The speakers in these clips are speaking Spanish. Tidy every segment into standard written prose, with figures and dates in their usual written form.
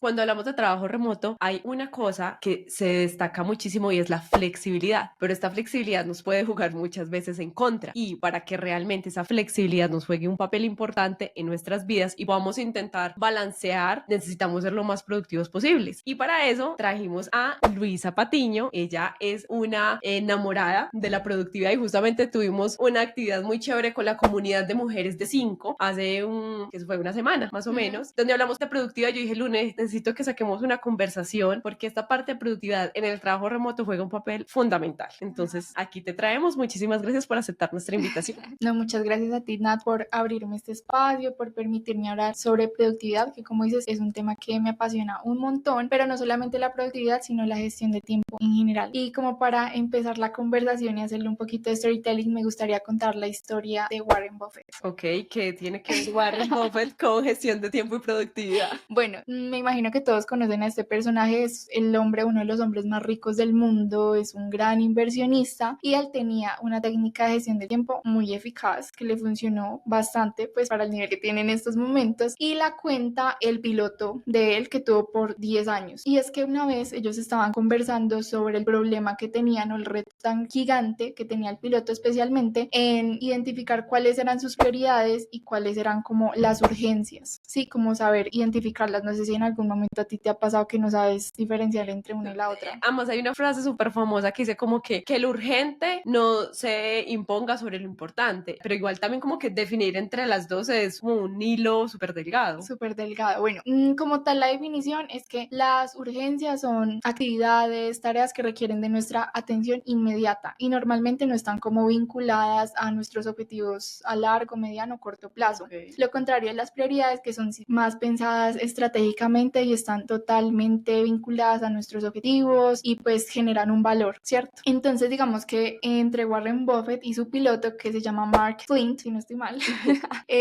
Cuando hablamos de trabajo remoto, hay una cosa que se destaca muchísimo y es la flexibilidad, pero esta flexibilidad nos puede jugar muchas veces en contra y para que realmente esa flexibilidad nos juegue un papel importante en nuestras vidas y podamos intentar balancear, necesitamos ser lo más productivos posibles. Y para eso trajimos a Luisa Patiño. Ella es una enamorada de la productividad y justamente tuvimos una actividad muy chévere con la comunidad de mujeres de 5 hace que fue una semana más o menos, donde hablamos de productividad. Yo dije, lunes, necesito que saquemos una conversación porque esta parte de productividad en el trabajo remoto juega un papel fundamental. Entonces, aquí te traemos. Muchísimas gracias por aceptar nuestra invitación. No, muchas gracias a ti, Nat, por abrirme este espacio, por permitirme hablar sobre productividad, que como dices, es un tema que me apasiona un montón, pero no solamente la productividad, sino la gestión de tiempo en general. Y como para empezar la conversación y hacerle un poquito de storytelling, me gustaría contar la historia de Warren Buffett. Ok, ¿qué tiene que ver Warren Buffett con gestión de tiempo y productividad? Bueno, me imagino que todos conocen a este personaje, es el hombre, uno de los hombres más ricos del mundo, es un gran inversionista y él tenía una técnica de gestión de tiempo muy eficaz que le funcionó bastante pues para el nivel que tiene en estos momentos y la cuenta el piloto de él que tuvo por 10 años. Y es que una vez ellos estaban conversando sobre el problema que tenían o el reto tan gigante que tenía el piloto especialmente en identificar cuáles eran sus prioridades y cuáles eran como las urgencias, sí, como saber identificarlas. No sé si en algún momento a ti te ha pasado que no sabes diferenciar entre una y la otra. Además, hay una frase súper famosa que dice como que lo urgente no se imponga sobre lo importante, pero igual también como que definir entre las dos es como un hilo súper delgado. Súper delgado. Bueno, como tal la definición es que las urgencias son actividades, tareas que requieren de nuestra atención inmediata y normalmente no están como vinculadas a nuestros objetivos a largo, mediano o corto plazo. Okay. Lo contrario de las prioridades que son más pensadas estratégicamente y están totalmente vinculadas a nuestros objetivos y pues generan un valor, ¿cierto? Entonces digamos que entre Warren Buffett y su piloto que se llama Mark Flint, si no estoy mal,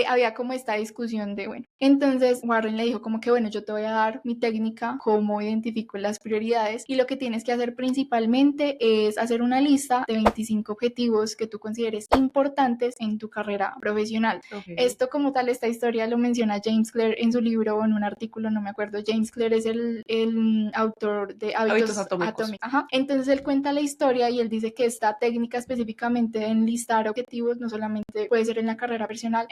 había como esta discusión de, bueno, entonces Warren le dijo como que, bueno, yo te voy a dar mi técnica, cómo identifico las prioridades y lo que tienes que hacer principalmente es hacer una lista de 25 objetivos que tú consideres importantes en tu carrera profesional. Okay. Esto como tal, esta historia lo menciona James Clear en su libro o en un artículo, no me acuerdo. James Clear es el autor de Hábitos Atómicos. Ajá. Entonces él cuenta la historia y él dice que esta técnica específicamente de enlistar objetivos no solamente puede ser en la carrera profesional,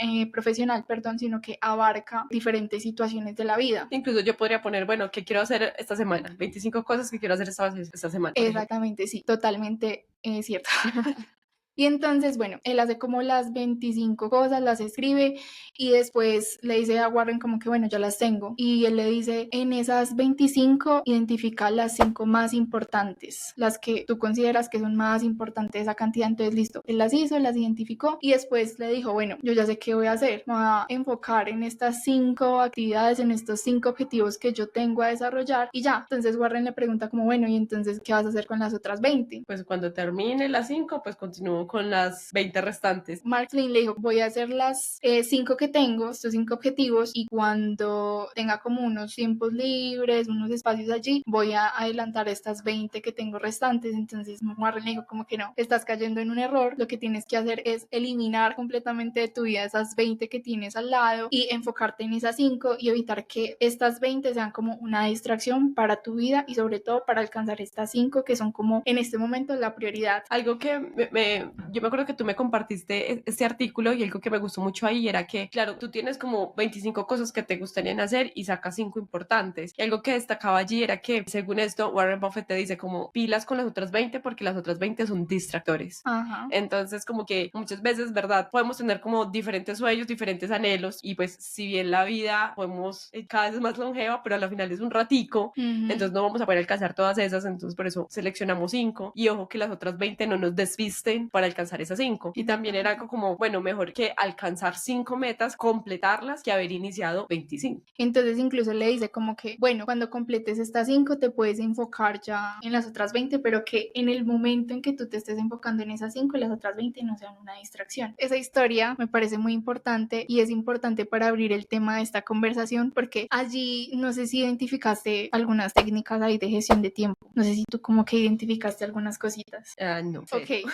sino que abarca diferentes situaciones de la vida. Incluso yo podría poner, bueno, ¿qué quiero hacer esta semana? 25 cosas que quiero hacer esta semana. Exactamente, sí, totalmente cierto. Y entonces, bueno, él hace como las 25 cosas, las escribe y después le dice a Warren como que, bueno, ya las tengo. Y él le dice, en esas 25, identifica las 5 más importantes, las que tú consideras que son más importantes de esa cantidad. Entonces, listo, él las hizo, las identificó y después le dijo, bueno, yo ya sé qué voy a hacer. Me voy a enfocar en estas 5 actividades, en estos 5 objetivos que yo tengo a desarrollar y ya. Entonces, Warren le pregunta como, bueno, ¿y entonces qué vas a hacer con las otras 20? Pues cuando termine las 5, pues continúo con las 20 restantes. Mark Flynn le dijo, voy a hacer las 5 que tengo, estos 5 objetivos, y cuando tenga como unos tiempos libres, unos espacios allí, voy a adelantar estas 20 que tengo restantes. Entonces Warren le dijo como que no, estás cayendo en un error, lo que tienes que hacer es eliminar completamente de tu vida esas 20 que tienes al lado y enfocarte en esas 5 y evitar que estas 20 sean como una distracción para tu vida y sobre todo para alcanzar estas 5 que son como en este momento la prioridad. Algo que yo me acuerdo que tú me compartiste este artículo y algo que me gustó mucho ahí era que, claro, tú tienes como 25 cosas que te gustarían hacer y sacas 5 importantes. Y algo que destacaba allí era que, según esto, Warren Buffett te dice como pilas con las otras 20 porque las otras 20 son distractores. Ajá. Entonces, como que muchas veces, ¿verdad? Podemos tener como diferentes sueños, diferentes anhelos y pues si bien la vida podemos cada vez más longeva, pero al final es un ratico, entonces no vamos a poder alcanzar todas esas, entonces por eso seleccionamos 5 y ojo que las otras 20 no nos desvisten para alcanzar esas 5. Y también era algo como, bueno, mejor que alcanzar 5 metas, completarlas, que haber iniciado 25. Entonces incluso le dice como que, bueno, cuando completes estas 5 te puedes enfocar ya en las otras 20, pero que en el momento en que tú te estés enfocando en esas 5 y las otras 20 no sean una distracción. Esa historia me parece muy importante y es importante para abrir el tema de esta conversación porque allí no sé si identificaste algunas técnicas ahí de gestión de tiempo. No sé si tú como que identificaste algunas cositas. No. Ok.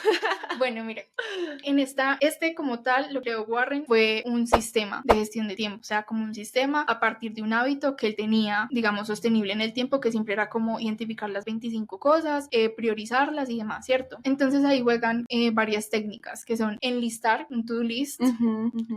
Bueno, mira, este como tal, lo que creó Warren fue un sistema de gestión de tiempo, o sea, como un sistema a partir de un hábito que él tenía, digamos, sostenible en el tiempo, que siempre era como identificar las 25 cosas, priorizarlas y demás, ¿cierto? Entonces ahí juegan varias técnicas que son enlistar un to-do list,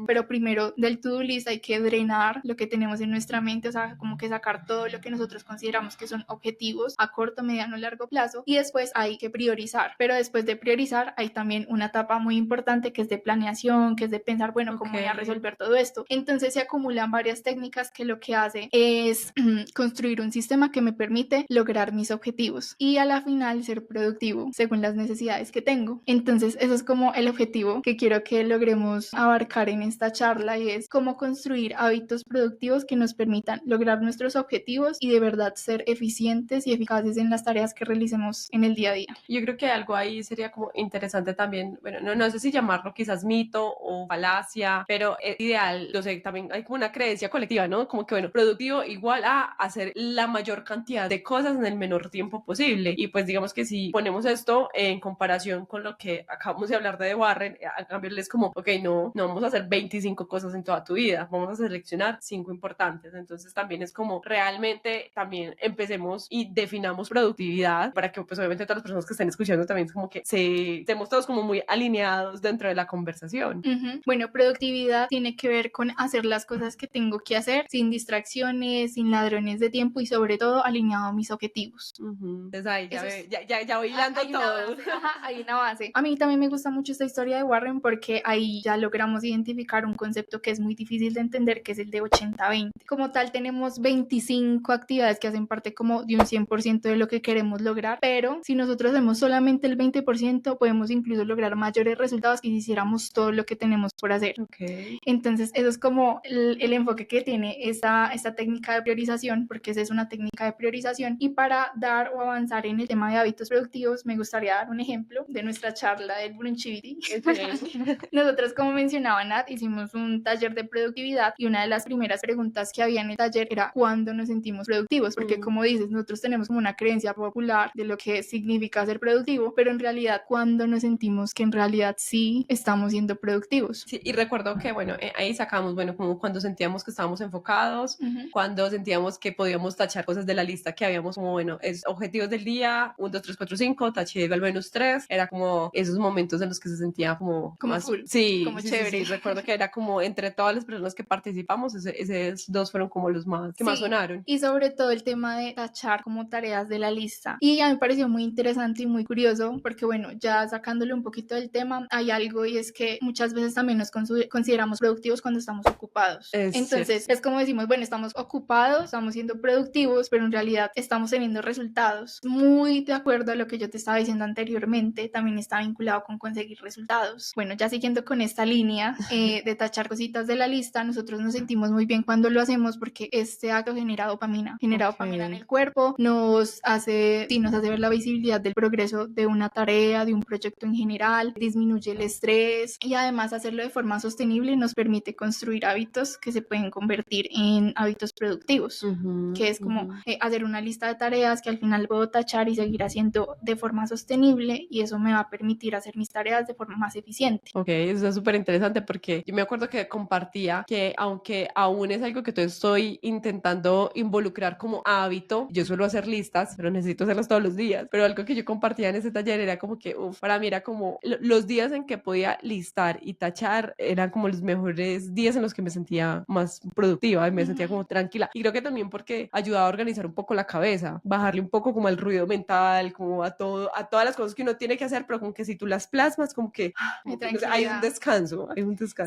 pero primero del to-do list hay que drenar lo que tenemos en nuestra mente, o sea, como que sacar todo lo que nosotros consideramos que son objetivos a corto, mediano, largo plazo, y después hay que priorizar, pero después de priorizar hay también una etapa muy importante que es de planeación, que es de pensar, bueno, ¿cómo voy a resolver todo esto? Entonces se acumulan varias técnicas que lo que hace es construir un sistema que me permite lograr mis objetivos y a la final ser productivo según las necesidades que tengo. Entonces eso es como el objetivo que quiero que logremos abarcar en esta charla, y es cómo construir hábitos productivos que nos permitan lograr nuestros objetivos y de verdad ser eficientes y eficaces en las tareas que realicemos en el día a día. Yo creo que algo ahí sería como interesante también, bueno, no sé si llamarlo quizás mito o falacia, pero es ideal, no sé, también hay como una creencia colectiva, ¿no? Como que, bueno, productivo igual a hacer la mayor cantidad de cosas en el menor tiempo posible. Y pues digamos que si ponemos esto en comparación con lo que acabamos de hablar de Warren, a cambio es como, ok, no vamos a hacer 25 cosas en toda tu vida, vamos a seleccionar 5 importantes. Entonces también es como realmente también empecemos y definamos productividad para que pues obviamente todas las personas que estén escuchando también es como que estemos todos como muy alineados dentro de la conversación. Bueno, productividad tiene que ver con hacer las cosas que tengo que hacer sin distracciones, sin ladrones de tiempo y sobre todo alineado a mis objetivos. Entonces ahí ya voy hilando hay todo. hay una base. A mí también me gusta mucho esta historia de Warren porque ahí ya logramos identificar un concepto que es muy difícil de entender, que es el de 80-20. Como tal, tenemos 25 actividades que hacen parte como de un 100% de lo que queremos lograr, pero si nosotros hacemos solamente el 20%, podemos incluso lograr mayores resultados que si hiciéramos todo lo que tenemos por hacer. Okay. Entonces, eso es como el enfoque que tiene esta técnica de priorización, porque esa es una técnica de priorización. Y para dar o avanzar en el tema de hábitos productivos, me gustaría dar un ejemplo de nuestra charla del Brunchivity. Okay. Nosotros, como mencionaba Nat, hicimos un taller de productividad y una de las primeras preguntas que había en el taller era ¿cuándo nos sentimos productivos? Porque como dices, nosotros tenemos como una creencia popular de lo que significa ser productivo, pero en realidad, ¿cuándo nos sentimos que en realidad sí estamos siendo productivos? Sí, y recuerdo que, bueno, ahí sacamos, bueno, como cuando sentíamos que estábamos enfocados, cuando sentíamos que podíamos tachar cosas de la lista que habíamos, como, bueno, es objetivos del día, 1, 2, 3, 4, 5, taché al menos 3, era como esos momentos en los que se sentía como más full, sí, como sí, chévere. Sí, recuerdo que era como entre todas las personas que participamos, esos dos fueron como los más, que más sonaron. Y sobre todo el tema de tachar como tareas de la lista. Y a mí me pareció muy interesante y muy curioso porque, bueno, ya sacándole un poquito del tema, hay algo, y es que muchas veces también nos consideramos productivos cuando estamos ocupados. Entonces, es como decimos, bueno, estamos ocupados, estamos siendo productivos, pero en realidad estamos teniendo resultados. Muy de acuerdo a lo que yo te estaba diciendo anteriormente, también está vinculado con conseguir resultados. Bueno, ya siguiendo con esta línea de tachar cositas de la lista, nosotros nos sentimos muy bien cuando lo hacemos porque este acto genera dopamina en el cuerpo, nos hace ver la visibilidad del progreso de una tarea, de un proyecto en general, disminuye el estrés, y además hacerlo de forma sostenible nos permite construir hábitos que se pueden convertir en hábitos productivos, que es como hacer una lista de tareas que al final puedo tachar y seguir haciendo de forma sostenible, y eso me va a permitir hacer mis tareas de forma más eficiente. Ok, eso es súper interesante porque yo me acuerdo que compartía que aunque aún es algo que yo estoy intentando involucrar como hábito, yo suelo hacer listas, pero necesito hacerlas todos los días, pero algo que yo compartía en ese taller era como que, para mí era como los días en que podía listar y tachar eran como los mejores días en los que me sentía más productiva y me sentía como tranquila, y creo que también porque ayudaba a organizar un poco la cabeza, bajarle un poco como al ruido mental, como a todas las cosas que uno tiene que hacer, pero como que si tú las plasmas, como que hay un descanso,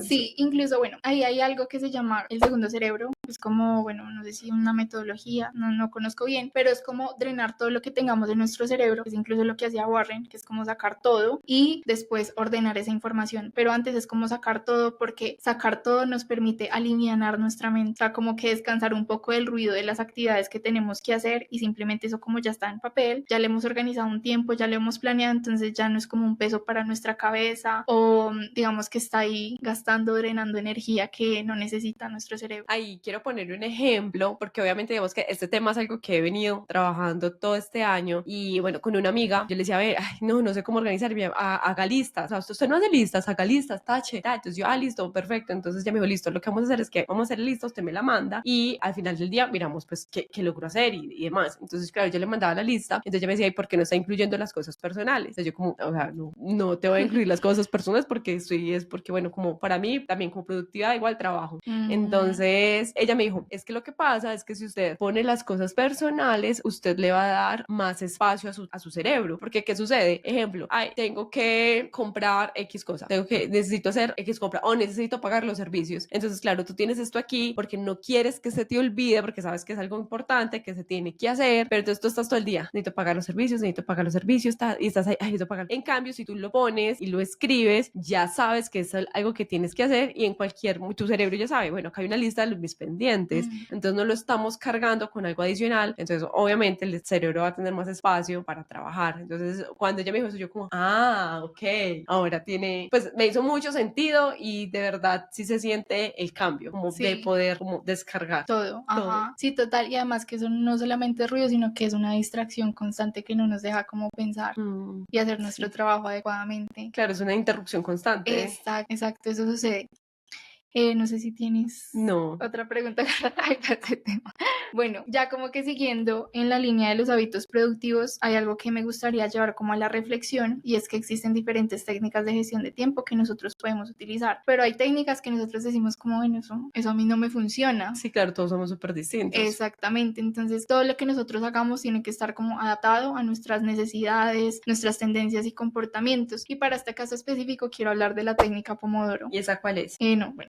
Sí, incluso, bueno, ahí hay algo que se llama el segundo cerebro, es como, bueno, no sé si una metodología, no conozco bien, pero es como drenar todo lo que tengamos en nuestro cerebro, es incluso lo que hacía Warren, que es como sacar todo y después ordenar esa información, pero antes es como sacar todo, porque sacar todo nos permite alivianar nuestra mente, o sea, como que descansar un poco del ruido de las actividades que tenemos que hacer, y simplemente eso, como ya está en papel, ya le hemos organizado un tiempo, ya lo hemos planeado, entonces ya no es como un peso para nuestra cabeza, o digamos que está ahí gastando, drenando energía que no necesita nuestro cerebro. Ahí quiero quiero poner un ejemplo, porque obviamente digamos que este tema es algo que he venido trabajando todo este año y bueno, con una amiga, yo le decía, a ver, ay, no sé cómo organizar, y me decía, haga listas, o sea, usted no hace listas, haga listas, tache, tal. Entonces yo, listo, perfecto, entonces ya me dijo, listo, lo que vamos a hacer es que vamos a hacer lista, usted me la manda y al final del día miramos pues qué logro hacer y demás. Entonces claro, yo le mandaba la lista, entonces ella me decía, ¿y por qué no está incluyendo las cosas personales? Entonces yo como, o sea, no te voy a incluir las cosas personales porque es porque bueno, como para mí también como productividad igual trabajo. Entonces ella me dijo, es que lo que pasa es que si usted pone las cosas personales, usted le va a dar más espacio a su cerebro, porque ¿qué sucede? Ejemplo, tengo que comprar X cosa, necesito hacer X compra o necesito pagar los servicios. Entonces, claro, tú tienes esto aquí porque no quieres que se te olvide, porque sabes que es algo importante que se tiene que hacer, pero entonces tú estás todo el día, necesito pagar los servicios, y estás ahí, necesito pagar. En cambio, si tú lo pones y lo escribes, ya sabes que es algo que tienes que hacer y en tu cerebro ya sabe, bueno, acá hay una lista de mis pendientes, entonces no lo estamos cargando con algo adicional, entonces obviamente el cerebro va a tener más espacio para trabajar. Entonces cuando ella me dijo eso, yo como, ok, ahora pues me hizo mucho sentido y de verdad sí se siente el cambio, como de poder como descargar todo. Sí, total, y además que eso no solamente es ruido, sino que es una distracción constante que no nos deja como pensar y hacer nuestro trabajo adecuadamente. Claro, es una interrupción constante. Exacto, eso sucede. No sé si tienes otra pregunta para este tema. Bueno, ya como que siguiendo en la línea de los hábitos productivos, hay algo que me gustaría llevar como a la reflexión y es que existen diferentes técnicas de gestión de tiempo que nosotros podemos utilizar, pero hay técnicas que nosotros decimos como, bueno, eso a mí no me funciona. Sí, claro, todos somos súper distintos. Exactamente, entonces todo lo que nosotros hagamos tiene que estar como adaptado a nuestras necesidades, nuestras tendencias y comportamientos. Y para este caso específico quiero hablar de la técnica Pomodoro. ¿Y esa cuál es?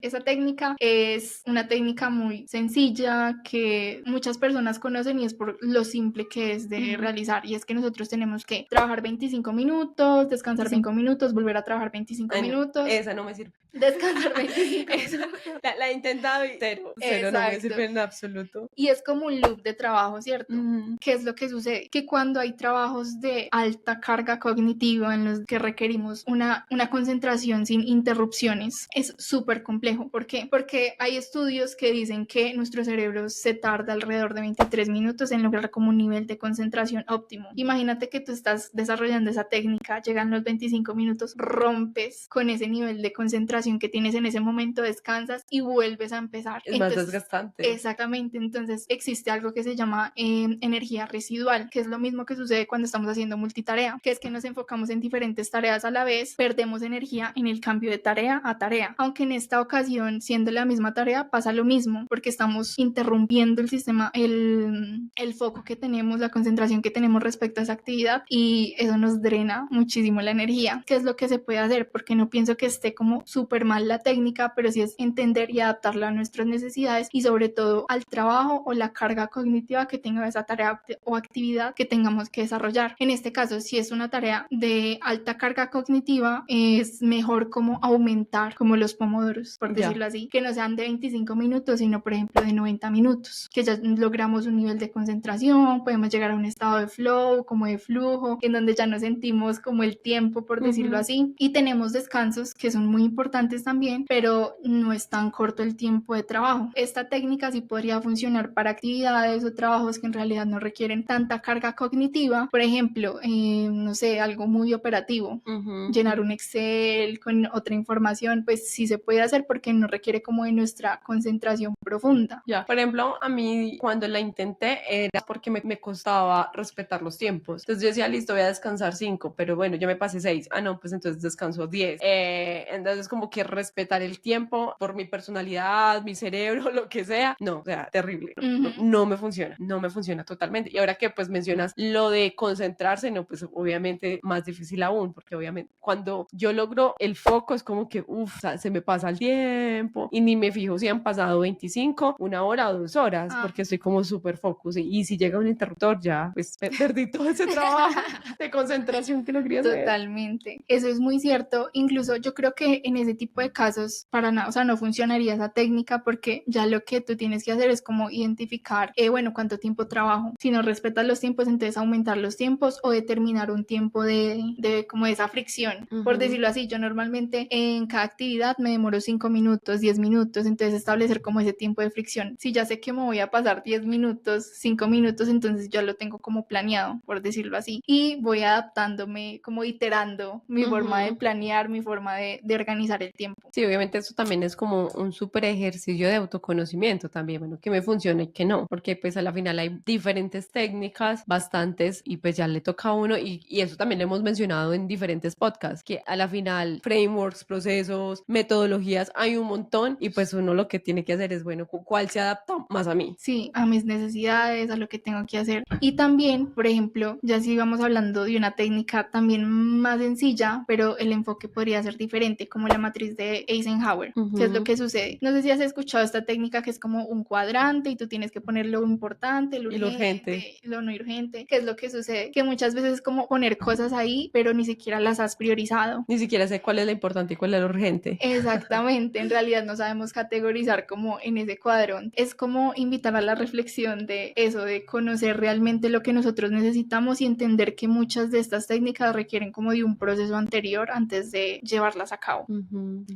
Esa técnica es una técnica muy sencilla que muchas personas conocen y es por lo simple que es de realizar, y es que nosotros tenemos que trabajar 25 minutos, descansar 5 minutos, volver a trabajar 25 minutos. Esa no me sirve. Descansar 25 minutos. La he intentado y cero, no me sirve en absoluto. Y es como un loop de trabajo, ¿cierto? ¿Qué es lo que sucede? Que cuando hay trabajos de alta carga cognitiva en los que requerimos una concentración sin interrupciones, es súper complejo. ¿Por qué? Porque hay estudios que dicen que nuestro cerebro se tarda alrededor de 23 minutos en lograr como un nivel de concentración óptimo. Imagínate que tú estás desarrollando esa técnica, llegan los 25 minutos, rompes con ese nivel de concentración que tienes en ese momento, descansas y vuelves a empezar. Es más desgastante. Exactamente, entonces existe algo que se llama energía residual, que es lo mismo que sucede cuando estamos haciendo multitarea, que es que nos enfocamos en diferentes tareas a la vez, perdemos energía en el cambio de tarea a tarea, aunque en esta ocasión, siendo la misma tarea, pasa lo mismo, porque estamos interrumpiendo el sistema, el foco que tenemos, la concentración que tenemos respecto a esa actividad, y eso nos drena muchísimo la energía. ¿Qué es lo que se puede hacer? Porque no pienso que esté como súper mal la técnica, pero sí es entender y adaptarla a nuestras necesidades y sobre todo al trabajo o la carga cognitiva que tenga esa tarea o actividad que tengamos que desarrollar. En este caso, si es una tarea de alta carga cognitiva, es mejor como aumentar como los pomodoros, por decirlo así, que no sean de 25 minutos, sino por ejemplo de 90 minutos, que ya logramos un nivel de concentración, podemos llegar a un estado de flow, como de flujo, en donde ya no sentimos como el tiempo, por decirlo así, y tenemos descansos que son muy importantes también, pero no es tan corto el tiempo de trabajo. Esta técnica sí podría funcionar para actividades o trabajos que en realidad no requieren tanta carga cognitiva, por ejemplo, no sé, algo muy operativo, llenar un Excel con otra información, pues sí se puede hacer porque no requiere como de nuestra concentración profunda. Ya, por ejemplo, a mí cuando la intenté era porque me costaba respetar los tiempos. Entonces yo decía, listo, voy a descansar 5, pero bueno, yo me pasé 6. No, pues entonces descanso 10. Entonces como que respetar el tiempo por mi personalidad, mi cerebro, lo que sea. No, o sea, terrible. No me funciona totalmente. Y ahora que pues mencionas lo de concentrarse, no, pues obviamente más difícil aún, porque obviamente cuando yo logro el foco es como que, o sea, se me pasa el tiempo y ni me fijo si han pasado 25, 1 hora o 2 horas, porque estoy como súper focus y si llega un interruptor ya, pues perdí todo ese trabajo de concentración que no quería hacer. Totalmente, eso es muy cierto. Incluso yo creo que en ese tipo de casos para nada, o sea, no funcionaría esa técnica porque ya lo que tú tienes que hacer es como identificar, bueno, cuánto tiempo trabajo. Si no respetas los tiempos, entonces aumentar los tiempos o determinar un tiempo de como esa fricción. Por decirlo así, yo normalmente en cada actividad me demoro 5 minutos, 10 minutos, entonces establecer como ese tiempo de fricción. Si ya sé que me voy a pasar 10 minutos, 5 minutos, entonces ya lo tengo como planeado, por decirlo así. Y voy adaptándome, como iterando mi forma de planear, mi forma de organizar el tiempo. Sí, obviamente eso también es como un súper ejercicio de autoconocimiento también, bueno, que me funciona y que no, porque pues a la final hay diferentes técnicas, bastantes, y pues ya le toca a uno, y eso también lo hemos mencionado en diferentes podcasts, que a la final frameworks, procesos, metodologías, hay un montón, y pues uno lo que tiene que hacer es, bueno, ¿cuál se adapta más a mí? Sí, a mis necesidades, a lo que tengo que hacer. Y también, por ejemplo, ya si vamos hablando de una técnica también más sencilla, pero el enfoque podría ser diferente, como la matriz de Eisenhower. ¿Qué es lo que sucede? No sé si has escuchado esta técnica que es como un cuadrante y tú tienes que poner lo importante, lo urgente, lo no urgente. ¿Qué es lo que sucede? Que muchas veces es como poner cosas ahí, pero ni siquiera las has priorizado. Ni siquiera sé cuál es la importante y cuál es la urgente. Exactamente, en realidad no sabemos categorizar como en ese cuadrón. Es como invitar a la reflexión de eso, de conocer realmente lo que nosotros necesitamos y entender que muchas de estas técnicas requieren como de un proceso anterior antes de llevarlas a cabo.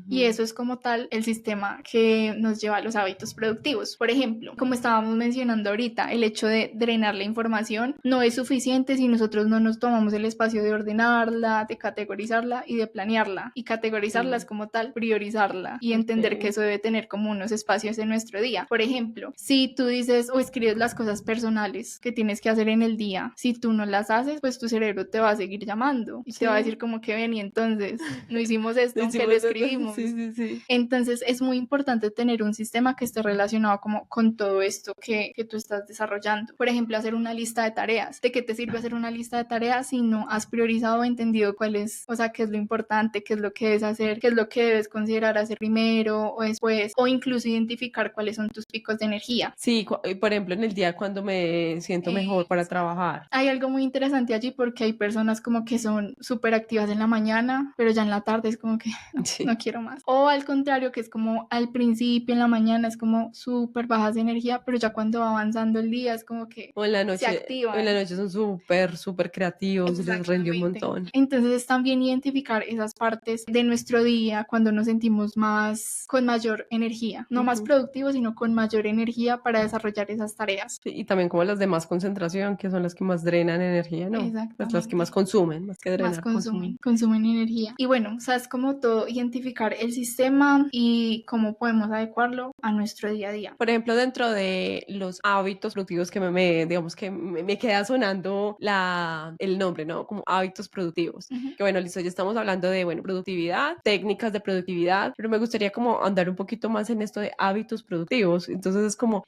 Y eso es como tal el sistema que nos lleva a los hábitos productivos. Por ejemplo, como estábamos mencionando ahorita, el hecho de drenar la información no es suficiente si nosotros no nos tomamos el espacio de ordenarla, de categorizarla y de planearla. Y categorizarla es como tal, priorizarla y entender que eso debe tener como unos espacios en nuestro día. Por ejemplo, si tú dices o escribes las cosas personales que tienes que hacer en el día, si tú no las haces, pues tu cerebro te va a seguir llamando y te va a decir como que ven y entonces no hicimos esto aunque lo escribimos. Sí. Entonces es muy importante tener un sistema que esté relacionado como con todo esto que tú estás desarrollando. Por ejemplo, hacer una lista de tareas. ¿De qué te sirve hacer una lista de tareas si no has priorizado o entendido cuál es, o sea, qué es lo importante, qué es lo que debes hacer, qué es lo que debes considerar hacer primero o después, o incluso identificar cuáles son tus picos de energía? Sí, por ejemplo, en el día cuando me siento mejor para trabajar. Hay algo muy interesante allí porque hay personas como que son súper activas en la mañana, pero ya en la tarde es como que no quiero más. O al contrario, que es como al principio en la mañana es como súper bajas de energía, pero ya cuando va avanzando el día es como que O en la se noche, activan. o en la noche son súper creativos y les rinde un montón. Entonces es también identificar esas partes de nuestro día cuando nos sentimos más, con mayor energía, no más productivos, sino con mayor energía para desarrollar esas tareas. Sí, y también como las de más concentración, que son las que más drenan energía, ¿no? Pues las que más consumen, más que drenar, más consumen energía. Y bueno, o sea, es como todo identificar el sistema y cómo podemos adecuarlo a nuestro día a día. Por ejemplo, dentro de los hábitos productivos que digamos que me queda sonando el nombre, ¿no? Como hábitos productivos. Que bueno, listo, ya estamos hablando de, bueno, productividad, técnicas de productividad, pero me gustaría como andar un poquito más en esto de hábitos productivos. Entonces es como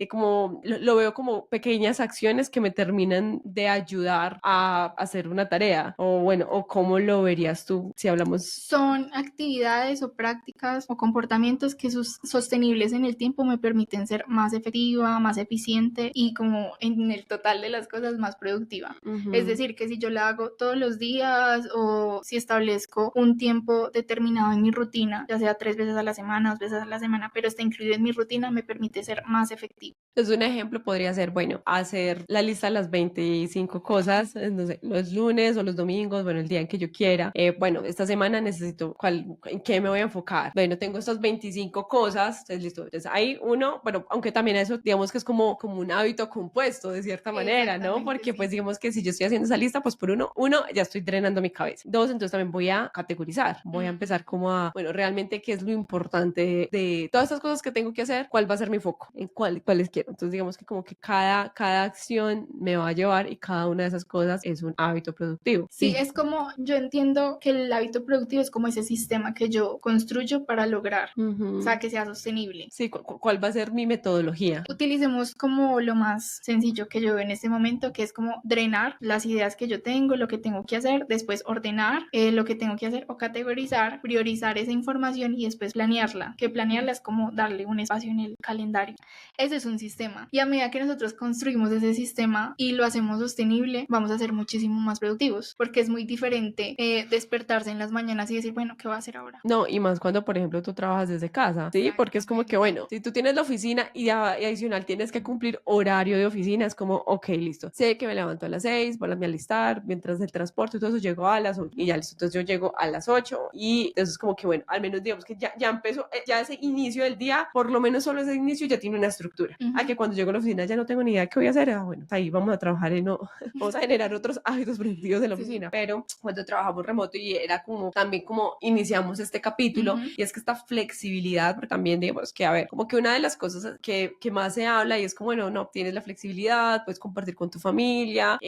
lo veo como pequeñas acciones que me terminan de ayudar a hacer una tarea. O bueno, o cómo lo verías tú si hablamos. Son actividades o prácticas o comportamientos que sostenibles en el tiempo me permiten ser más efectiva, más eficiente y como en el total de las cosas más productiva. Es decir, que si yo la hago todos los días o si establezco un tiempo determinado en mi rutina, ya sea 3 veces a la semana, 2 veces a la semana, pero está incluido en mi rutina, me permite ser más efectivo. Entonces, un ejemplo podría ser, bueno, hacer la lista de las 25 cosas, no sé, los lunes o los domingos, bueno, el día en que yo quiera. Bueno, esta semana necesito, ¿en qué me voy a enfocar? Bueno, tengo estas 25 cosas, entonces listo. Entonces, hay uno, bueno, aunque también eso, digamos que es como un hábito compuesto de cierta manera, ¿no? Porque pues digamos que si yo estoy haciendo esa lista, pues por uno, ya estoy drenando mi cabeza. Dos, entonces también voy a categorizar, voy a empezar como bueno, realmente qué es lo importante de todas estas cosas que tengo que hacer, cuál va a ser mi foco, en cuáles quiero. Entonces digamos que como que cada acción me va a llevar y cada una de esas cosas es un hábito productivo. Sí, es como, yo entiendo que el hábito productivo es como ese sistema que yo construyo para lograr, o sea, que sea sostenible. Sí, ¿cuál va a ser mi metodología? Utilicemos como lo más sencillo que yo veo en este momento, que es como drenar las ideas que yo tengo, lo que tengo que hacer, después ordenar lo que tengo que hacer o categorizar, priorizar esa información y después planearla, que planearla es como darle un espacio en el calendario. Ese es un sistema y a medida que nosotros construimos ese sistema y lo hacemos sostenible, vamos a ser muchísimo más productivos, porque es muy diferente despertarse en las mañanas y decir, bueno, ¿qué voy a hacer ahora? No, No, y más cuando, por ejemplo, tú trabajas desde casa, ¿sí? Porque es como que, bueno, si tú tienes la oficina y adicional tienes que cumplir horario de oficina, es como, ok, listo. Sé que me levanto a las 6, voy a alistar, mientras el transporte y todo eso llego a las 8 y ya listo. Entonces yo llego a las 8 y entonces es como que, bueno, al menos digamos que ya empezó, ya ese inicio del día, por lo menos solo ese inicio ya tiene una estructura. A que cuando llego a la oficina ya no tengo ni idea de qué voy a hacer. Bueno, ahí vamos a trabajar y no, vamos a generar otros hábitos productivos en la oficina. Pero cuando trabajamos remoto y era como también como iniciamos este capítulo, y es que esta flexibilidad, porque también digamos que, a ver, como que una de las cosas que más se habla y es como, bueno, no, tienes la flexibilidad, puedes compartir con tu familia,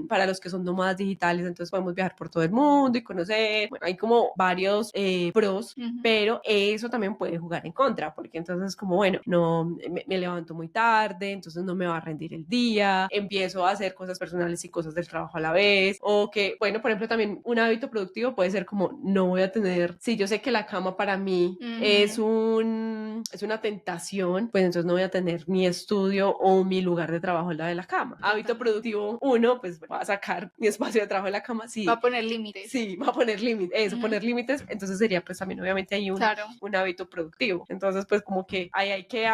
para los que son nómadas digitales, entonces podemos viajar por todo el mundo y conocer, bueno, hay como varios pros, pero eso también puede jugar en contra, porque entonces como, bueno, no, me levanto muy tarde, entonces no me va a rendir el día, empiezo a hacer cosas personales y cosas del trabajo a la vez, o que, bueno, por ejemplo, también un hábito productivo puede ser como, no voy a tener, si yo sé que la cama para mí es una tentación, pues entonces no voy a tener mi estudio o mi lugar de trabajo al lado de la cama. Hábito productivo uno, pues voy a sacar mi espacio de trabajo de la cama, sí. Va a poner límites. Sí, va a poner límites, eso, poner límites, entonces sería pues también obviamente hay un hábito productivo. Entonces pues como que ahí hay que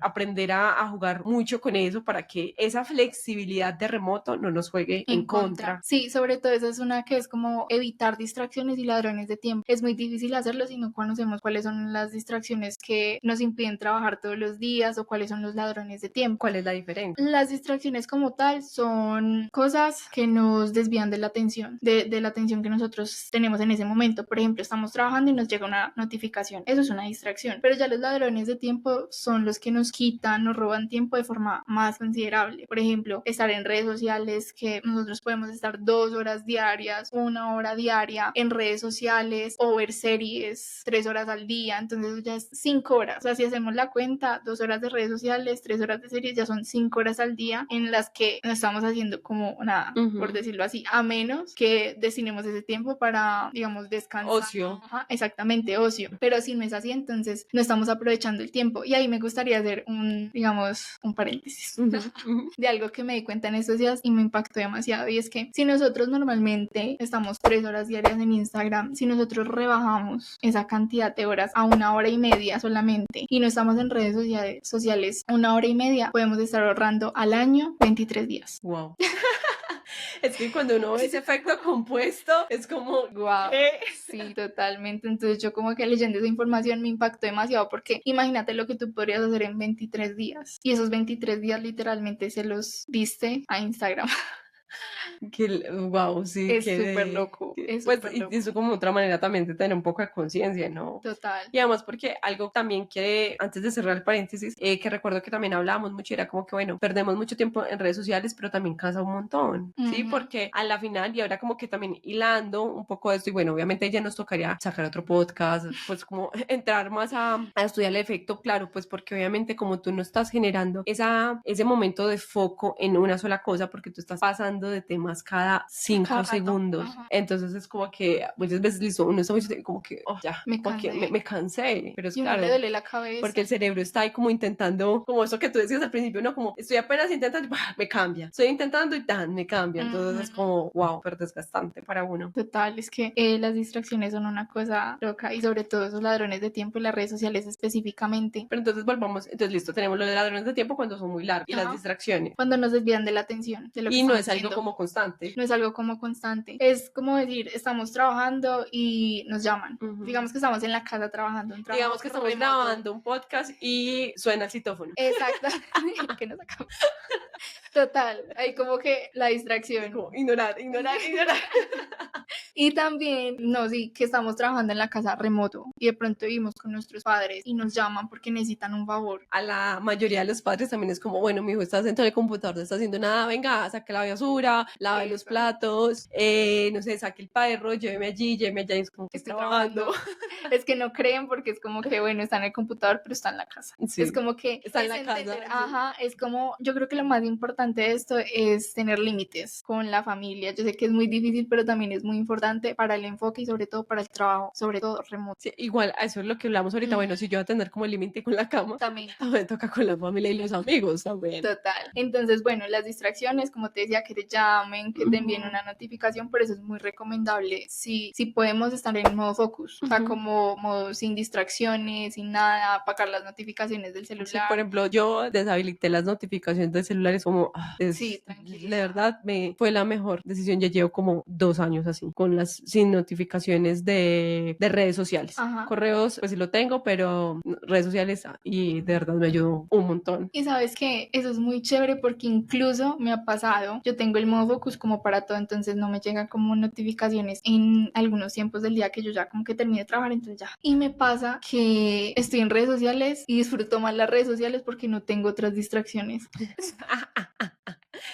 aprender a jugar mucho con eso para que esa flexibilidad de remoto no nos juegue en contra. Sí, sobre todo esa es una que es como evitar distracciones y ladrones de tiempo. Es muy difícil hacerlo si no conocemos cuáles son las distracciones que nos impiden trabajar todos los días o cuáles son los ladrones de tiempo. ¿Cuál es la diferencia? Las distracciones como tal son cosas que nos desvían de la atención, de la atención que nosotros tenemos en ese momento. Por ejemplo, estamos trabajando y nos llega una notificación. Eso es una distracción. Pero ya los ladrones de tiempo son los que nos quitan, nos roban tiempo de forma más considerable. Por ejemplo, estar en redes sociales, que nosotros podemos estar 2 horas diarias, 1 hora diaria en redes sociales, o ver series 3 horas al día. Entonces ya es 5 horas. O sea, si hacemos la cuenta, 2 horas de redes sociales, 3 horas de series, ya son 5 horas al día en las que no estamos haciendo como nada, por decirlo así, a menos que destinemos ese tiempo para, digamos, descansar. Ocio. Ajá, exactamente, ocio. Pero si no es así, entonces no estamos aprovechando el tiempo. Y ahí me gustaría hacer un paréntesis de algo que me di cuenta en estos días y me impactó demasiado, y es que si nosotros normalmente estamos 3 horas diarias en Instagram, si nosotros rebajamos esa cantidad de horas a 1 hora y media solamente y no estamos en redes sociales 1 hora y media, podemos estar ahorrando al año 23 días. Wow. Es que cuando uno ve ese efecto compuesto, es como, wow. Sí, totalmente. Entonces yo como que leyendo esa información me impactó demasiado, porque imagínate lo que tú podrías hacer en 23 días. Y esos 23 días literalmente se los diste a Instagram. Wow, sí. Es súper loco. Es pues súper loco. y eso como otra manera también de tener un poco de conciencia, ¿no? Total. Y además porque algo también que, antes de cerrar el paréntesis, que recuerdo que también hablábamos mucho, era como que, bueno, perdemos mucho tiempo en redes sociales, pero también cansa un montón, ¿sí? Porque a la final, y ahora como que también hilando un poco de esto, y bueno, obviamente ya nos tocaría sacar otro podcast, pues como entrar más a estudiar el efecto, claro, pues porque obviamente como tú no estás generando ese momento de foco en una sola cosa, porque tú estás pasando de temas cada 5 segundos. Entonces es como que muchas veces listo, uno está como que, ya, me cansé. Pero es y claro, le duele la cabeza. porque el cerebro está ahí como intentando, como eso que tú decías al principio, no, como estoy apenas intentando, me cambia. Estoy intentando y tan, me cambia. Entonces es como, wow, pero desgastante para uno. Total, es que las distracciones son una cosa loca, y sobre todo esos ladrones de tiempo en las redes sociales específicamente. Pero entonces volvamos, entonces listo, tenemos los ladrones de tiempo cuando son muy largos y las distracciones. Cuando nos desvían de la atención, de lo que y no es haciendo. algo como constante. No es algo como constante. Es como decir, estamos trabajando y nos llaman. Digamos que estamos en la casa trabajando. Digamos que estamos grabando un podcast y suena el citófono. Exacto. Que nos acabamos. Total, hay como que la distracción. Como ignorar. Y también, no, sí, que estamos trabajando en la casa remoto y de pronto vivimos con nuestros padres y nos llaman porque necesitan un favor. A la mayoría de los padres también es como, bueno, mi hijo está sentado en el computador, no está haciendo nada, venga, saque la basura, lave los platos, no sé, saque el perro, lléveme allí, y es como que estoy trabajando. Es que no creen, porque es como que, bueno, está en el computador, pero está en la casa. Sí, es como que está en la casa. Ajá, es como, yo creo que lo más importante de esto es tener límites con la familia. Yo sé que es muy difícil, pero también es muy importante para el enfoque y sobre todo para el trabajo, sobre todo remoto. Sí, igual, eso es lo que hablamos ahorita. Bueno, si yo voy a tener como el límite con la cama, también toca con la familia y los amigos también. Total. Entonces, bueno, las distracciones, como te decía, que te llamen, llamen, que te envíen una notificación, por eso es muy recomendable si podemos estar en modo focus, o sea, como modo sin distracciones, sin nada, apagar las notificaciones del celular. Sí, por ejemplo, yo deshabilité las notificaciones del celular, es como, Sí, la tranquila. verdad, fue la mejor decisión. Ya llevo como 2 años así, con sin notificaciones de redes sociales. Ajá. Correos, pues sí lo tengo, pero redes sociales, y de verdad me ayudó un montón. Y sabes que eso es muy chévere porque incluso me ha pasado, yo tengo el modo focus como para todo, entonces no me llegan como notificaciones en algunos tiempos del día que yo ya como que terminé de trabajar, entonces ya. Y me pasa que estoy en redes sociales y disfruto más las redes sociales porque no tengo otras distracciones.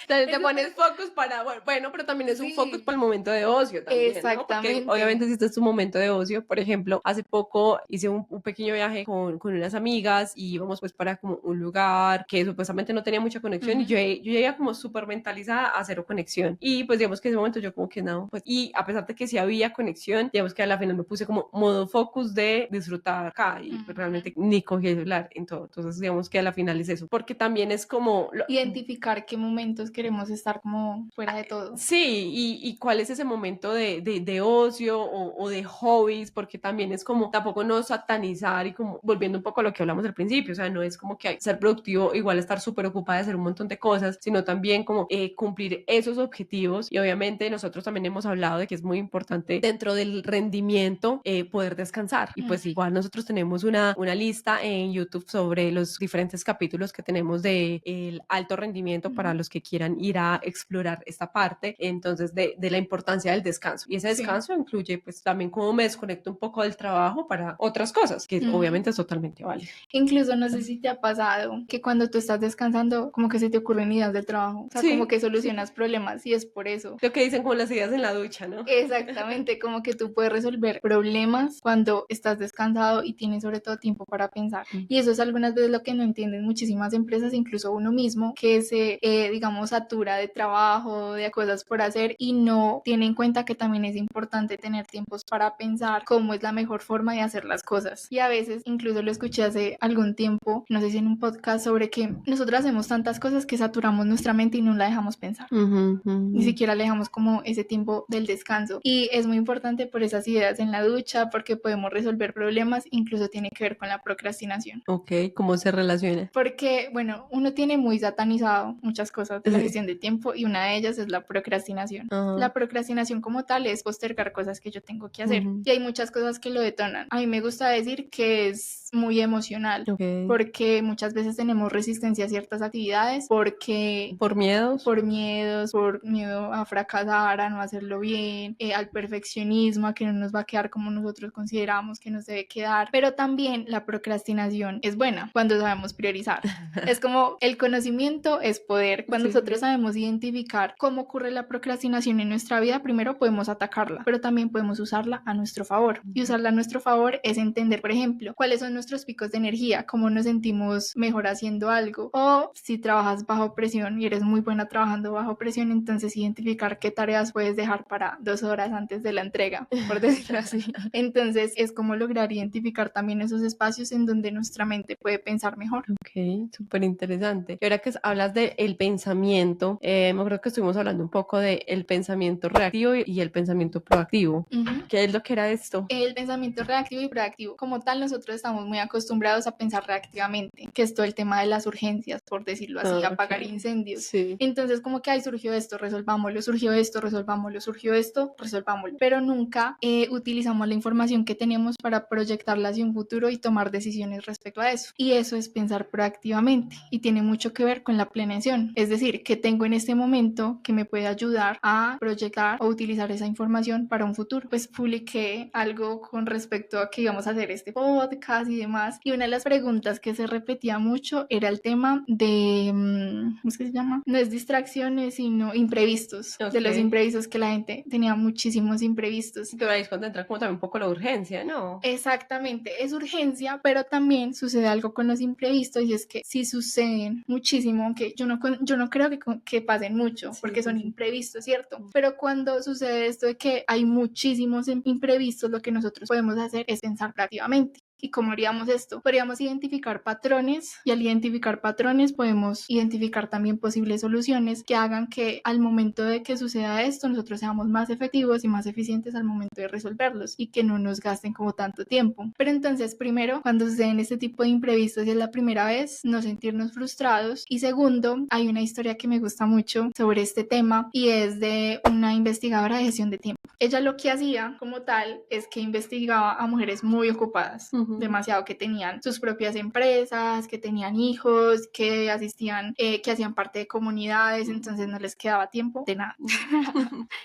Entonces te pones focus para, bueno, pero también es un focus Sí. para el momento de ocio también, ¿no? Porque Exactamente. obviamente si este es tu momento de ocio, por ejemplo, hace poco hice un pequeño viaje con unas amigas y íbamos pues para como un lugar que supuestamente no tenía mucha conexión y yo iba como súper mentalizada a cero conexión. Y pues digamos que en ese momento yo como que no, pues, y a pesar de que sí había conexión, digamos que a la final me puse como modo focus de disfrutar acá y pues realmente ni cogí el celular en todo. Entonces digamos que a la final es eso, porque también es como... Identificar qué momentos queremos estar como fuera de todo. Sí, y cuál es ese momento de ocio o de hobbies, porque también es como tampoco no satanizar y como volviendo un poco a lo que hablamos al principio, o sea, no es como que ser productivo igual estar súper ocupada de hacer un montón de cosas, sino también como cumplir esos objetivos y obviamente nosotros también hemos hablado de que es muy importante dentro del rendimiento poder descansar y pues igual nosotros tenemos una lista en YouTube sobre los diferentes capítulos que tenemos de el alto rendimiento para los que quieran ir a explorar esta parte, entonces de la importancia del descanso. Y ese descanso incluye pues también cómo me desconecto un poco del trabajo para otras cosas, que obviamente es totalmente válido. Incluso no sé si te ha pasado que cuando tú estás descansando como que se te ocurren ideas del trabajo, o sea, como que solucionas problemas y es por eso. Lo que dicen como las ideas en la ducha, ¿no? Exactamente, como que tú puedes resolver problemas cuando estás descansado y tienes sobre todo tiempo para pensar. Y eso es algunas veces lo que no entienden muchísimas empresas, incluso uno mismo, que se, digamos, satura de trabajo, de cosas por hacer y no tiene en cuenta que también es importante tener tiempos para pensar cómo es la mejor forma de hacer las cosas. Y a veces, incluso lo escuché hace algún tiempo, no sé si en un podcast, sobre que nosotros hacemos tantas cosas que saturamos nuestra mente y no la dejamos pensar. Ni siquiera le dejamos como ese tiempo del descanso. Y es muy importante por esas ideas en la ducha, porque podemos resolver problemas, incluso tiene que ver con la procrastinación. Ok, ¿cómo se relaciona? Porque, bueno, uno tiene muy satanizado muchas cosas de la gestión de tiempo y una de ellas es la procrastinación. La procrastinación como tal es postergar cosas que yo tengo que hacer. Y hay muchas cosas que lo detonan. A mí me gusta decir que es muy emocional, porque muchas veces tenemos resistencia a ciertas actividades porque... ¿Por miedos? Por miedos, por miedo a fracasar, a no hacerlo bien, al perfeccionismo, a que no nos va a quedar como nosotros consideramos que nos debe quedar. Pero también la procrastinación es buena cuando sabemos priorizar. Es como el conocimiento es poder. Cuando nosotros sabemos identificar cómo ocurre la procrastinación en nuestra vida, primero podemos atacarla, pero también podemos usarla a nuestro favor. Y usarla a nuestro favor es entender, por ejemplo, cuáles son nuestros picos de energía, cómo nos sentimos mejor haciendo algo. O si trabajas bajo presión y eres muy buena trabajando bajo presión, entonces identificar qué tareas puedes dejar para 2 horas antes de la entrega, por decirlo así. Entonces es como lograr identificar también esos espacios en donde nuestra mente puede pensar mejor. Ok, súper interesante. Y ahora que hablas del pensamiento, me acuerdo que estuvimos hablando un poco del pensamiento reactivo y el pensamiento proactivo. ¿Qué es lo que era esto? El pensamiento reactivo y proactivo. Como tal, nosotros estamos muy acostumbrados a pensar reactivamente, que es todo el tema de las urgencias, por decirlo así, apagar incendios. Sí. Entonces, como que ahí surgió esto, resolvámoslo, surgió esto, resolvámoslo, surgió esto, resolvámoslo. Pero nunca utilizamos la información que tenemos para proyectarla hacia un futuro y tomar decisiones respecto a eso. Y eso es pensar proactivamente y tiene mucho que ver con la planeación. Es decir, que tengo en este momento que me puede ayudar a proyectar o utilizar esa información para un futuro. Pues publiqué algo con respecto a que íbamos a hacer este podcast y demás. Y una de las preguntas que se repetía mucho era el tema de, ¿cómo es que se llama? No es distracciones, sino imprevistos. De los imprevistos, que la gente tenía muchísimos imprevistos. Pero ahí es cuando entra como también un poco la urgencia, ¿no? Exactamente, es urgencia, pero también sucede algo con los imprevistos y es que sí suceden muchísimo, aunque yo no creo que pasen mucho, porque son imprevistos, ¿cierto? Pero cuando sucede esto de que hay muchísimos imprevistos, lo que nosotros podemos hacer es pensar proactivamente. ¿Y cómo haríamos esto? Podríamos identificar patrones y al identificar patrones podemos identificar también posibles soluciones que hagan que al momento de que suceda esto nosotros seamos más efectivos y más eficientes al momento de resolverlos y que no nos gasten como tanto tiempo. Pero entonces, primero, cuando suceden este tipo de imprevistos y es la primera vez, no sentirnos frustrados. Y segundo, hay una historia que me gusta mucho sobre este tema y es de una investigadora de gestión de tiempo. Ella lo que hacía como tal es que investigaba a mujeres muy ocupadas, demasiado, que tenían sus propias empresas, que tenían hijos, que asistían, que hacían parte de comunidades, entonces no les quedaba tiempo de nada.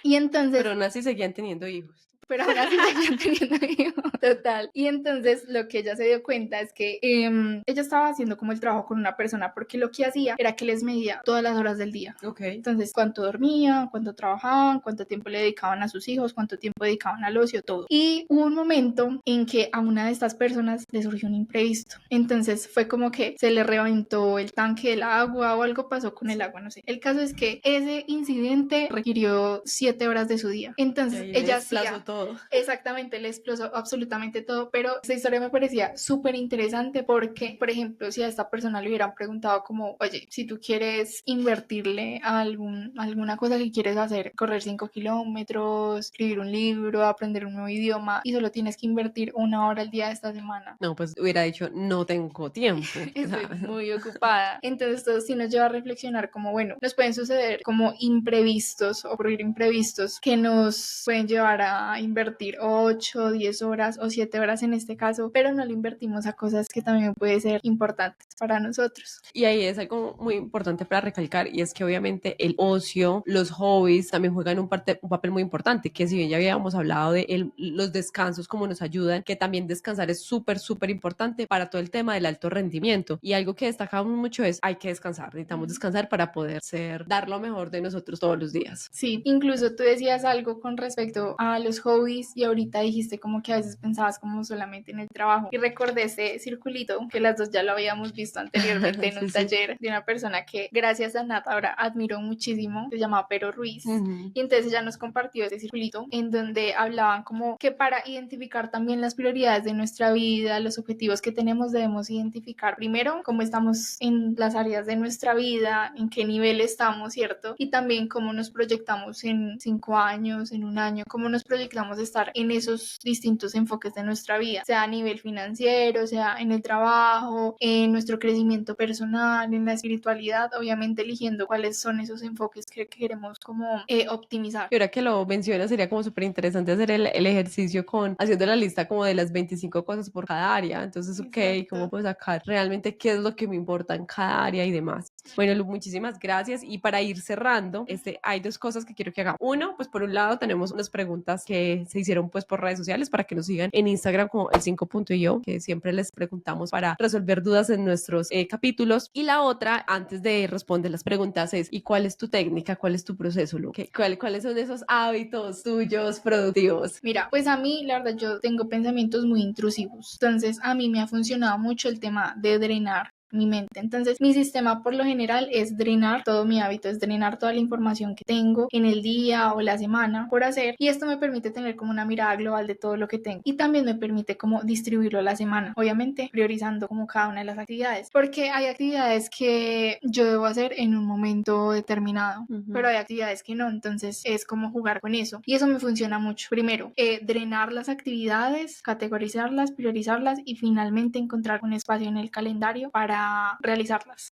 Y entonces... Pero aún así seguían teniendo hijos. Pero aún así seguían teniendo hijos, total. Y entonces lo que ella se dio cuenta es que ella estaba haciendo como el trabajo con una persona porque lo que hacía era que les medía todas las horas del día. Okay. Entonces, cuánto dormían, cuánto trabajaban, cuánto tiempo le dedicaban a sus hijos, cuánto tiempo dedicaban al ocio, todo. Y hubo un momento en que a una de estas personas le surgió un imprevisto. Entonces fue como que se le reventó el tanque del agua o algo pasó con el agua, no sé. El caso es que ese incidente requirió 7 horas de su día. Entonces ella hacía... todo. Exactamente, le explotó absolutamente todo, pero esta historia me parecía súper interesante porque, por ejemplo, si a esta persona le hubieran preguntado como, oye, si tú quieres invertirle a alguna cosa que quieres hacer, correr 5 kilómetros, escribir un libro, aprender un nuevo idioma y solo tienes que invertir 1 hora al día de esta semana. No, pues hubiera dicho, no tengo tiempo. Estoy muy ocupada. Entonces todo sí nos lleva a reflexionar como, bueno, nos pueden suceder como imprevistos, ocurrir imprevistos que nos pueden llevar a invertir 8, 10 horas o 7 horas en este caso, pero no lo invertimos a cosas que también pueden ser importantes para nosotros. Y ahí es algo muy importante para recalcar y es que obviamente el ocio, los hobbies también juegan un papel muy importante, que si bien ya habíamos hablado de los descansos como nos ayudan, que también descansar es súper importante para todo el tema del alto rendimiento y algo que destacamos mucho es hay que descansar, necesitamos descansar para poder dar lo mejor de nosotros todos los días. Sí, incluso tú decías algo con respecto a los hobbies y ahorita dijiste como que a veces pensabas como solamente en el trabajo y recordé ese circulito que las dos ya lo habíamos visto anteriormente en un taller de una persona que gracias a Nat ahora admiro muchísimo, se llama Pero Ruiz y entonces ella nos compartió ese circulito en donde hablaban como que para identificar también las prioridades de nuestra vida, los objetivos que tenemos, debemos identificar primero cómo estamos en las áreas de nuestra vida, en qué nivel estamos, ¿cierto? Y también cómo nos proyectamos en 5 años, en un año, cómo nos proyectamos estar en esos distintos enfoques de nuestra vida, sea a nivel financiero, sea en el trabajo, en nuestro crecimiento personal, en la espiritualidad, obviamente eligiendo cuáles son esos enfoques que queremos como optimizar. Y ahora que lo mencionas, sería como súper interesante hacer el ejercicio haciendo la lista como de las 25 cosas por cada área. Entonces, ok, ¿cómo puedo sacar realmente qué es lo que me importa en cada área y demás? Bueno, Lu, muchísimas gracias. Y para ir cerrando, hay 2 cosas que quiero que hagamos. Uno, pues por un lado tenemos unas preguntas que se hicieron pues por redes sociales para que nos sigan en Instagram como el 5.io, que siempre les preguntamos para resolver dudas en nuestros capítulos. Y la otra, antes de responder las preguntas, es ¿y cuál es tu técnica? ¿Cuál es tu proceso, Lu? ¿Cuáles son esos hábitos tuyos productivos? Mira, pues a mí, la verdad, yo tengo pensamientos muy intrusivos. Entonces, a mí me ha funcionado mucho el tema de drenar mi mente. Entonces, mi sistema por lo general es drenar todo mi hábito, es drenar toda la información que tengo en el día o la semana por hacer y esto me permite tener como una mirada global de todo lo que tengo y también me permite como distribuirlo a la semana, obviamente priorizando como cada una de las actividades, porque hay actividades que yo debo hacer en un momento determinado, pero hay actividades que no, entonces es como jugar con eso y eso me funciona mucho. Primero, drenar las actividades, categorizarlas, priorizarlas y finalmente encontrar un espacio en el calendario para realizarlas.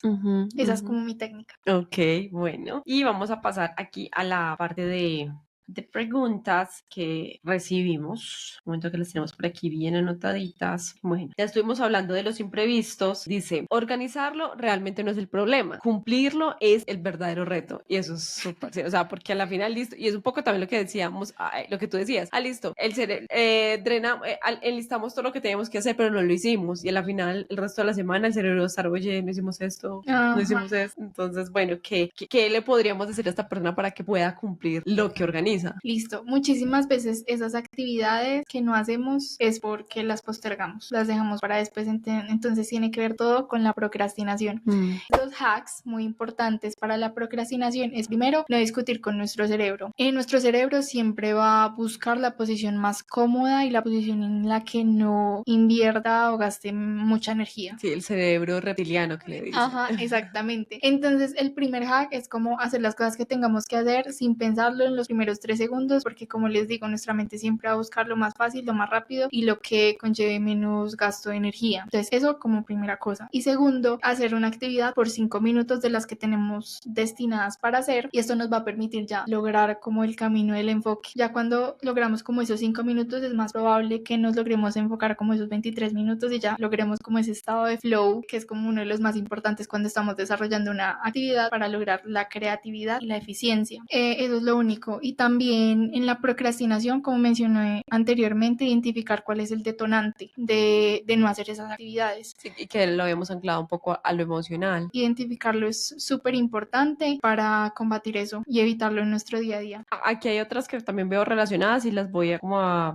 Esa es como mi técnica. Ok, bueno. Y vamos a pasar aquí a la parte de preguntas que recibimos. Un momento que las tenemos por aquí bien anotaditas. Bueno, ya estuvimos hablando de los imprevistos. Dice, organizarlo realmente no es el problema. Cumplirlo es el verdadero reto. Y eso es súper, o sea, porque a la final, listo, y es un poco también lo que decíamos, lo que tú decías. Listo, enlistamos todo lo que teníamos que hacer, pero no lo hicimos. Y a la final, el resto de la semana, el cerebro va a estar, oye, no hicimos esto, no hicimos esto. Entonces, bueno, ¿qué le podríamos decir a esta persona para que pueda cumplir lo que organiza? optimiza. Listo. Muchísimas veces esas actividades que no hacemos es porque las postergamos, las dejamos para después. Entonces tiene que ver todo con la procrastinación. Dos hacks muy importantes para la procrastinación es primero, no discutir con nuestro cerebro. Nuestro cerebro siempre va a buscar la posición más cómoda y la posición en la que no invierta o gaste mucha energía. Sí, el cerebro reptiliano que le dicen. Ajá, exactamente. Entonces, el primer hack es como hacer las cosas que tengamos que hacer sin pensarlo en los primeros 3 segundos, porque como les digo, nuestra mente siempre va a buscar lo más fácil, lo más rápido y lo que conlleve menos gasto de energía. Entonces, eso como primera cosa. Y segundo, hacer una actividad por 5 minutos de las que tenemos destinadas para hacer, y esto nos va a permitir ya lograr como el camino del enfoque. Ya cuando logramos como esos 5 minutos, es más probable que nos logremos enfocar como esos 23 minutos y ya logremos como ese estado de flow, que es como uno de los más importantes cuando estamos desarrollando una actividad para lograr la creatividad y la eficiencia. Eso es lo único. Y también en la procrastinación, como mencioné anteriormente, identificar cuál es el detonante de no hacer esas actividades. Sí, y que lo habíamos anclado un poco a lo emocional. Identificarlo es súper importante para combatir eso y evitarlo en nuestro día a día. Aquí hay otras que también veo relacionadas y las voy a como a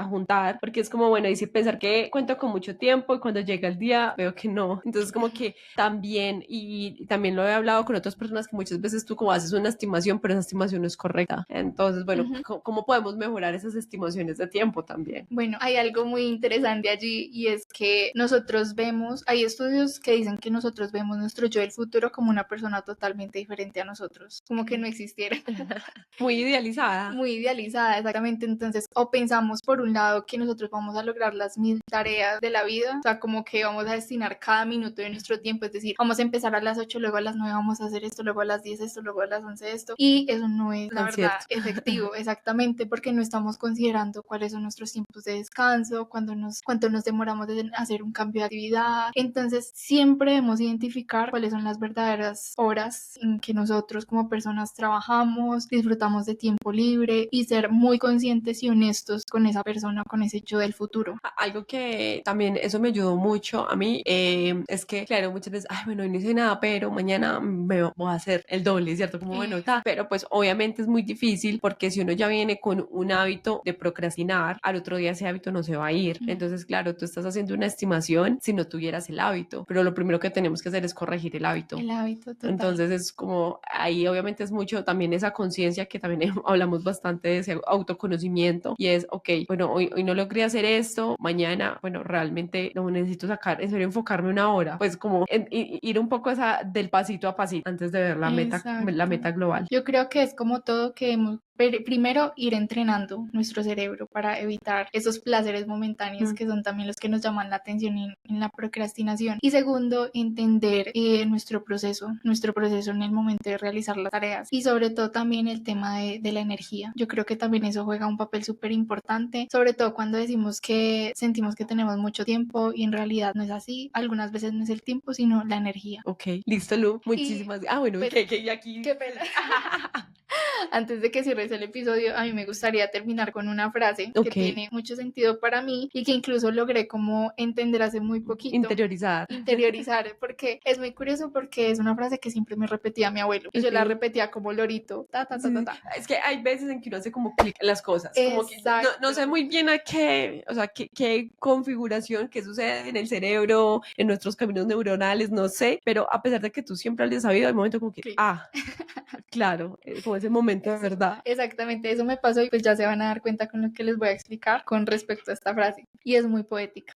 juntar, porque es como, bueno, y si pensar que cuento con mucho tiempo y cuando llega el día veo que no. Entonces como que también, y también lo he hablado con otras personas, que muchas veces tú como haces una estimación, pero esa estimación no es correcta. Entonces, bueno, ¿cómo podemos mejorar esas estimaciones de tiempo también? Bueno, hay algo muy interesante allí, y es que nosotros vemos, hay estudios que dicen que nosotros vemos nuestro yo del futuro como una persona totalmente diferente a nosotros, como que no existiera. Muy idealizada. Muy idealizada, exactamente. Entonces, o pensamos por un lado que nosotros vamos a lograr las 1000 tareas de la vida, o sea, como que vamos a destinar cada minuto de nuestro tiempo, es decir, vamos a empezar a las 8, luego a las 9 vamos a hacer esto, luego a las 10 esto, luego a las 11 esto, y eso no es la verdad efectivo, exactamente, porque no estamos considerando cuáles son nuestros tiempos de descanso, cuánto nos demoramos de hacer un cambio de actividad. Entonces, siempre debemos identificar cuáles son las verdaderas horas en que nosotros como personas trabajamos, disfrutamos de tiempo libre, y ser muy conscientes y honestos con esa persona, con ese yo del futuro. Algo que también eso me ayudó mucho a mí es que, claro, muchas veces, ay, bueno, hoy no hice nada, pero mañana me voy a hacer el doble, ¿cierto? Como, bueno, pero pues obviamente es muy difícil, porque si uno ya viene con un hábito de procrastinar, al otro día ese hábito no se va a ir. Entonces, claro, tú estás haciendo una estimación si no tuvieras el hábito, pero lo primero que tenemos que hacer es corregir el hábito. El hábito, total. Entonces es como, ahí obviamente es mucho también esa conciencia que también hablamos bastante de ese autoconocimiento, y es, ok, bueno, hoy no logré hacer esto, mañana, bueno, realmente no necesito sacar, en serio, enfocarme una hora, pues como ir un poco del pasito a pasito antes de ver la meta global. Yo creo que es como todo, que primero ir entrenando nuestro cerebro para evitar esos placeres momentáneos que son también los que nos llaman la atención en la procrastinación. Y segundo, entender nuestro proceso en el momento de realizar las tareas, y sobre todo también el tema de la energía. Yo creo que también eso juega un papel súper importante, sobre todo cuando decimos que sentimos que tenemos mucho tiempo y en realidad no es así. Algunas veces no es el tiempo, sino la energía. Ok, listo, Lu, muchísimas gracias. Bueno, pues, que aquí... Qué pena. Antes de que cierres el episodio, a mí me gustaría terminar con una frase que tiene mucho sentido para mí y que incluso logré como entender hace muy poquito. Interiorizar, porque es muy curioso, porque es una frase que siempre me repetía mi abuelo, y yo la repetía como lorito, Es que hay veces en que uno hace como clic en las cosas, como que no sé muy bien a qué, o sea, qué configuración, qué sucede en el cerebro, en nuestros caminos neuronales, no sé, pero a pesar de que tú siempre lo hayas sabido, hay un momento como que, claro, como ese momento de verdad. Exactamente, eso me pasó, y pues ya se van a dar cuenta con lo que les voy a explicar con respecto a esta frase, y es muy poética.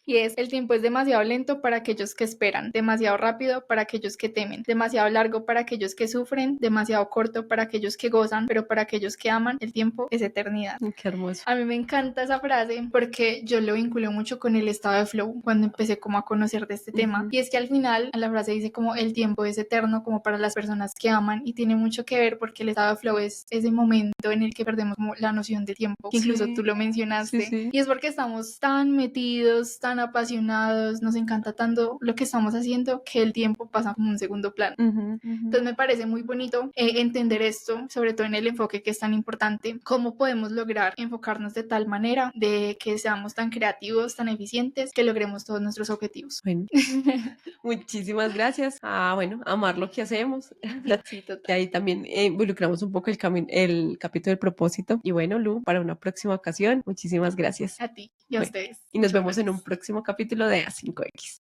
Y es: el tiempo es demasiado lento para aquellos que esperan, demasiado rápido para aquellos que temen, demasiado largo para aquellos que sufren, demasiado corto para aquellos que gozan, pero para aquellos que aman, el tiempo es eternidad. Qué hermoso. A mí me encanta esa frase porque yo lo vinculo mucho con el estado de flow cuando empecé como a conocer de este tema, y es que al final la frase dice como el tiempo es eterno como para las personas que aman, y tiene mucho que ver porque el estado de flow es ese momento en el que perdemos como la noción de tiempo, que incluso tú lo mencionaste, y es porque estamos tan metidos, tan tan apasionados, nos encanta tanto lo que estamos haciendo que el tiempo pasa como un segundo plano. Entonces me parece muy bonito entender esto, sobre todo en el enfoque que es tan importante, cómo podemos lograr enfocarnos de tal manera de que seamos tan creativos, tan eficientes, que logremos todos nuestros objetivos. Bueno, muchísimas gracias. Bueno, amar lo que hacemos. Sí, Y total. ahí también involucramos un poco el capítulo del propósito. Y bueno, Lu, para una próxima ocasión, muchísimas gracias. A ti y a Bueno, ustedes. y nos Muchas vemos en un gracias. próximo capítulo de A5X.